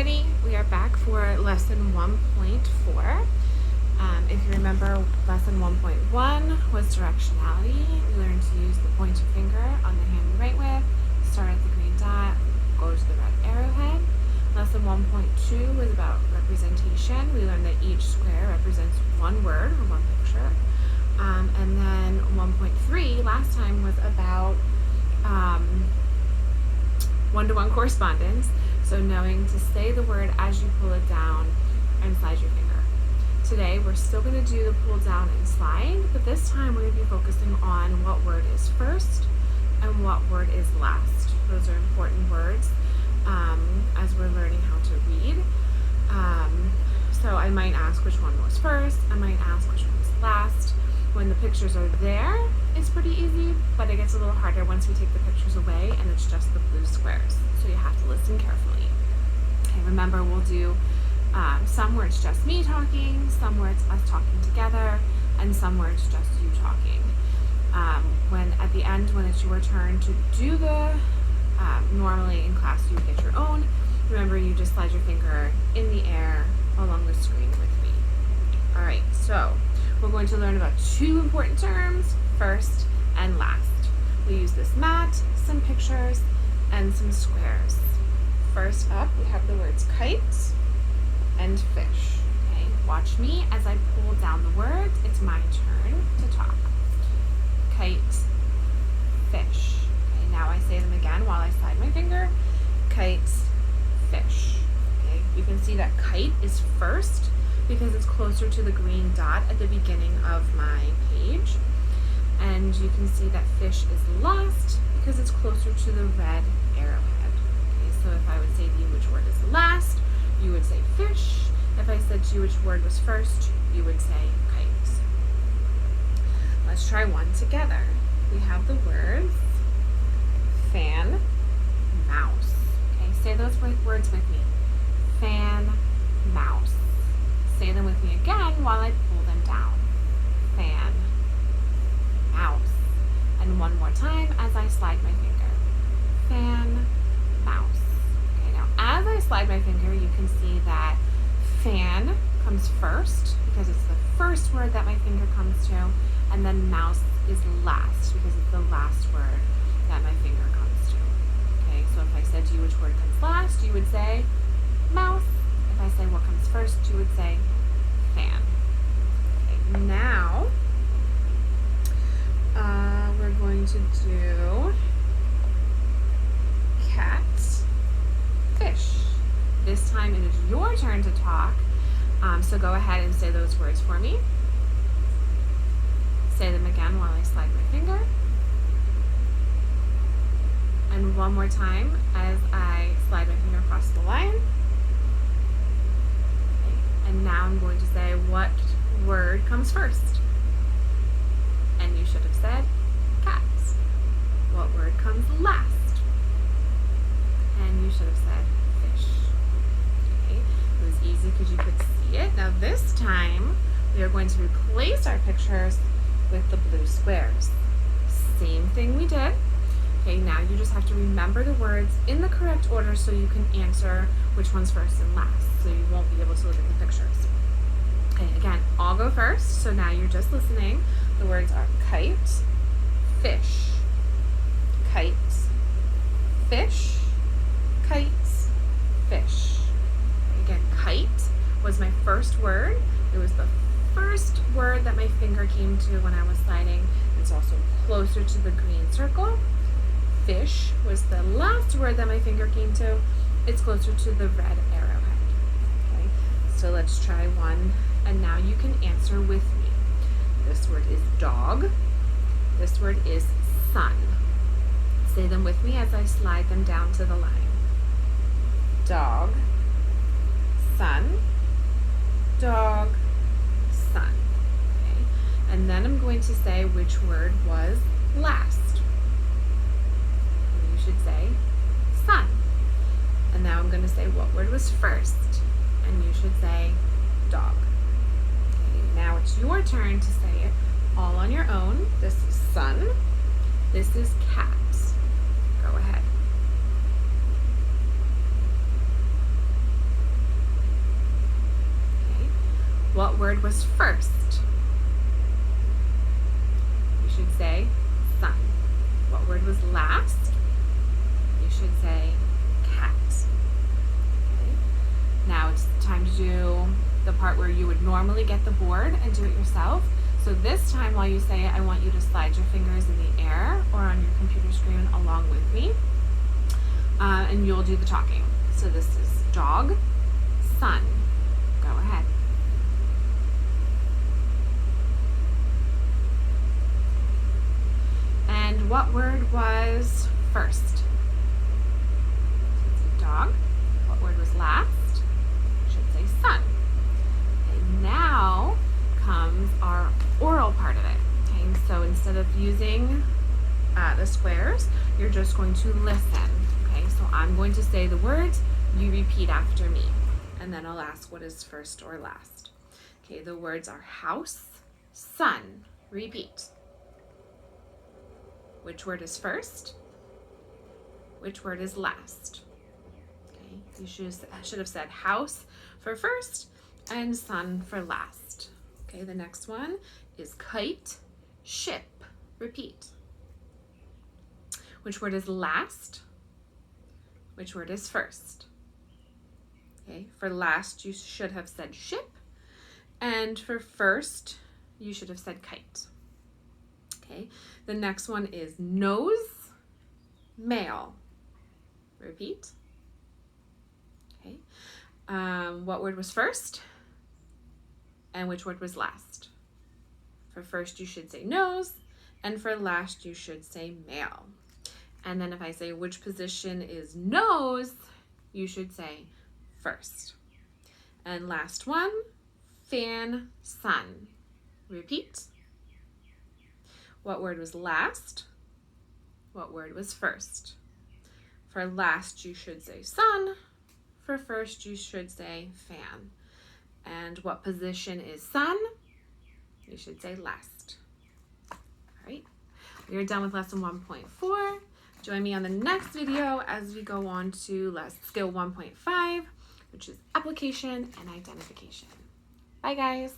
everybody. We are back for lesson 1.4. If you remember, lesson 1.1 was directionality. We learned to use the pointer finger on the hand we write with, start at the green dot, go to the red arrowhead. Lesson 1.2 was about representation. We learned that each square represents one word or one picture. And then 1.3 last time was about one-to-one correspondence. So knowing to say the word as you pull it down and slide your finger. Today we're still going to do the pull down and slide, but this time we're going to be focusing on what word is first and what word is last. Those are important words as we're learning how to read. So I might ask which one was first, I might ask which one was last. When the pictures are there, it's pretty easy, but it gets a little harder once we take the pictures away and it's just the blue squares. So you have to listen carefully. Okay, remember we'll do some where it's just me talking, some where it's us talking together, and some where it's just you talking. When at the end, when it's your turn to do the, normally in class you would get your own. Remember, you just slide your finger in the air along the screen with me. All right, so we're going to learn about two important terms, first and last. We use this mat, some pictures, and some squares. First up, we have the words kite and fish. Okay, watch me as I pull down the words. It's my turn to talk. Kite, fish. Okay, now I say them again while I slide my finger. Kite, fish. Okay, you can see that kite is first because it's closer to the green dot at the beginning of my page. And you can see that fish is last because it's closer to the red arrowhead. Okay, so if I would say to you which word is last, you would say fish. If I said to you which word was first, you would say kite. Let's try one together. We have the words fan, mouse. Okay, say those words with me. Fan, mouse. Say them with me again while I pull them down. Fan, mouse. And one more time as I slide my finger. Fan, mouse. Okay, now as I slide my finger, you can see that fan comes first because it's the first word that my finger comes to, and then mouse is last because it's the last word that my finger comes to. Okay, so if I said to you which word comes last, you would say mouse. If I say what comes first, you would say fan. Okay, now we're going to do cat, fish. This time it is your turn to talk, so go ahead and say those words for me. Say them again while I slide my finger. And one more time as I slide my finger across the line. And now I'm going to say what word comes first. And you should have said cat. What word comes last? And you should have said fish. Okay, it was easy because you could see it. Now this time we are going to replace our pictures with the blue squares. Same thing we did. Okay, now you just have to remember the words in the correct order so you can answer which one's first and last, so you won't be able to look at the pictures. Okay, again, I'll go first, so now you're just listening. The words are kite, fish, kite, fish, kite, fish. Okay, again, kite was my first word. It was the first word that my finger came to when I was sliding. It's also closer to the green circle. Fish was the last word that my finger came to. It's closer to the red arrowhead. Okay, so let's try one, and now you can answer with me. This word is dog. This word is sun. Say them with me as I slide them down to the line. Dog, sun, dog, sun. Okay, and then I'm going to say which word was last. Should say sun. And now I'm going to say what word was first, and you should say dog. Okay, now it's your turn to say it all on your own. This is sun. This is cat. Go ahead. What word was first? You should say sun. What word was last? You should say cat. Okay. Now it's time to do the part where you would normally get the board and do it yourself. So this time while you say it, I want you to slide your fingers in the air or on your computer screen along with me. And you'll do the talking. So this is dog, sun. Go ahead. And what word was first? Dog. What word was last? Should say sun. Okay, now comes our oral part of it. Okay, so instead of using the squares, you're just going to listen. Okay, so I'm going to say the words, you repeat after me, and then I'll ask what is first or last. Okay, the words are house, sun. Repeat. Which word is first? Which word is last? Okay, you should have said house for first and sun for last. Okay, the next one is kite, ship. Repeat. Which word is last? Which word is first? Okay, for last you should have said ship, and for first you should have said kite. Okay, the next one is nose, male. Repeat. Okay, what word was first? And which word was last? For first you should say nose, and for last you should say male. And then if I say which position is nose, you should say first. And last one, fan, sun. Repeat. What word was last? What word was first? For last, you should say sun. For first, you should say fan. And what position is sun? You should say last. All right, we are done with lesson 1.4. Join me on the next video as we go on to skill 1.5, which is application and identification. Bye, guys.